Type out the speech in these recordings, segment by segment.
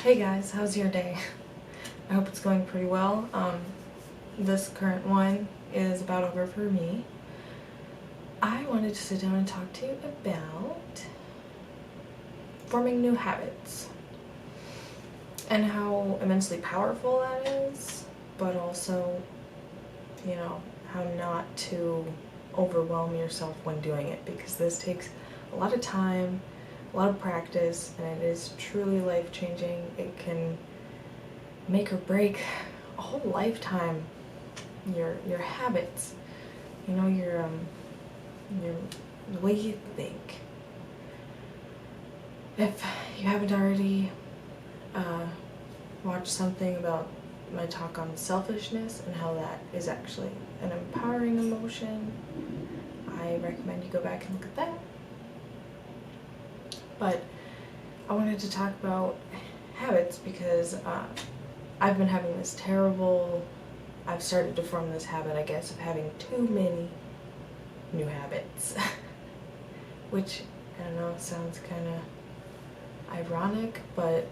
Hey guys, how's your day? I hope it's going pretty well. This current one is about over for me. I wanted to sit down and talk to you about forming new habits and how immensely powerful that is, but also, how not to overwhelm yourself when doing it, because this takes a lot of time, a lot of practice, and it is truly life-changing. It can make or break a whole lifetime, your habits, your the way you think. If you haven't already watched something about my talk on selfishness and how that is actually an empowering emotion, I recommend you go back and look at that. But I wanted to talk about habits because I've been having this I've started to form this habit, I guess, of having too many new habits. Which, I don't know, sounds kind of ironic, but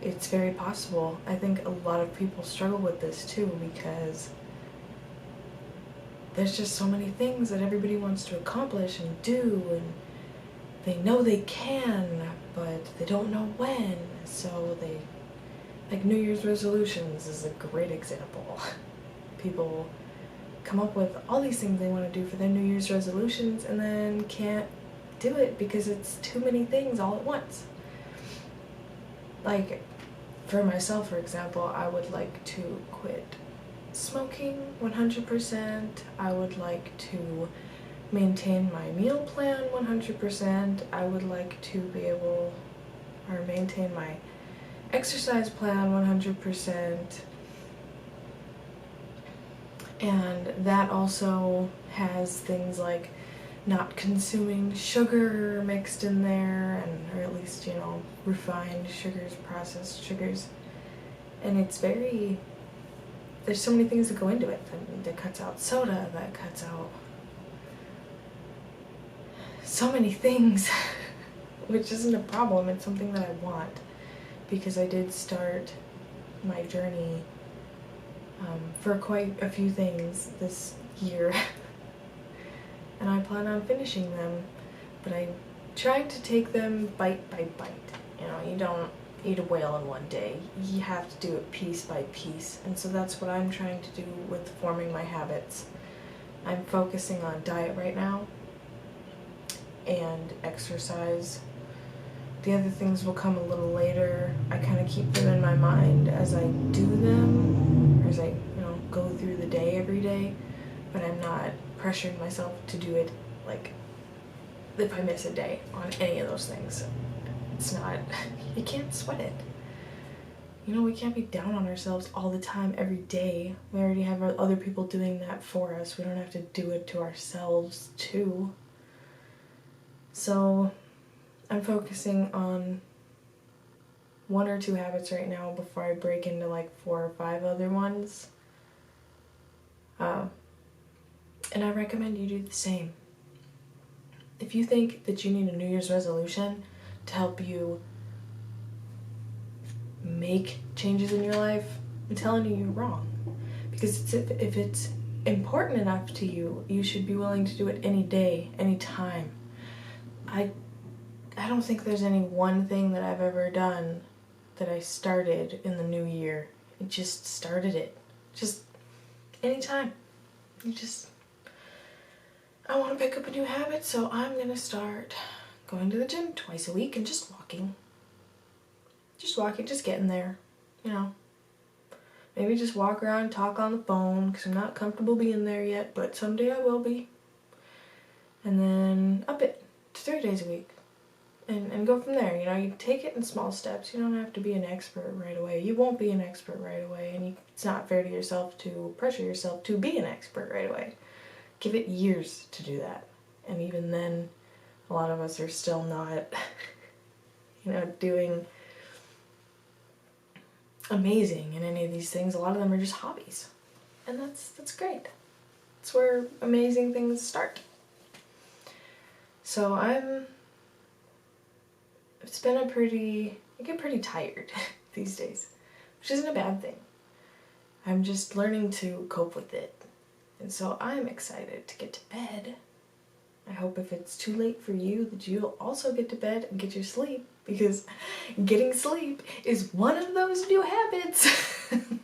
it's very possible. I think a lot of people struggle with this too, because there's just so many things that everybody wants to accomplish and do, and they know they can, but they don't know when, so like New Year's resolutions is a great example. People come up with all these things they want to do for their New Year's resolutions and then can't do it because it's too many things all at once. Like, for myself, for example, I would like to quit smoking 100%. I would like to maintain my meal plan 100%. I would like to maintain my exercise plan 100%. And that also has things like not consuming sugar mixed in there, or at least, refined sugars, processed sugars. And there's so many things that go into it. That cuts out soda, that cuts out so many things, which isn't a problem. It's something that I want, because I did start my journey for quite a few things this year, and I plan on finishing them, but I tried to take them bite by bite. You don't eat a whale in one day. You have to do it piece by piece, and so that's what I'm trying to do with forming my habits. I'm focusing on diet right now and exercise. The other things will come a little later. I kind of keep them in my mind as I do them, or as I, go through the day every day, but I'm not pressuring myself to do it, like, if I miss a day on any of those things. It's not, you can't sweat it. We can't be down on ourselves all the time, every day. We already have other people doing that for us. We don't have to do it to ourselves, too. So I'm focusing on 1 or 2 habits right now before I break into like 4 or 5 other ones. And I recommend you do the same. If you think that you need a New Year's resolution to help you make changes in your life, I'm telling you, you're wrong. Because if it's important enough to you, you should be willing to do it any day, any time. I don't think there's any one thing that I've ever done that I started in the new year. It just started it. Just anytime. I want to pick up a new habit, so I'm going to start going to the gym twice a week and just walking. Just getting there, Maybe just walk around, talk on the phone, because I'm not comfortable being there yet, but someday I will be. And then up it to 3 days a week. And go from there. You take it in small steps. You don't have to be an expert right away. You won't be an expert right away, and it's not fair to yourself to pressure yourself to be an expert right away. Give it years to do that. And even then, a lot of us are still not, doing amazing in any of these things. A lot of them are just hobbies. And that's great. That's where amazing things start. So I'm I get pretty tired these days, which isn't a bad thing. I'm just learning to cope with it. And so I'm excited to get to bed. I hope if it's too late for you that you'll also get to bed and get your sleep, because getting sleep is one of those new habits. I'm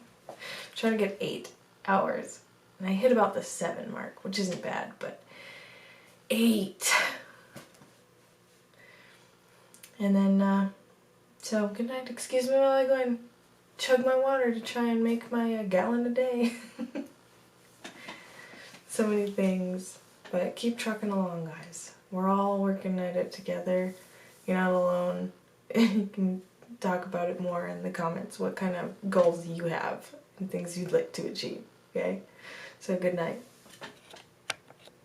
trying to get 8 hours. And I hit about the 7 mark, which isn't bad, but 8. And then, so good night. Excuse me while I go and chug my water to try and make my gallon a day. So many things, but keep trucking along, guys. We're all working at it together. You're not alone. You can talk about it more in the comments, what kind of goals you have and things you'd like to achieve, okay? So good night.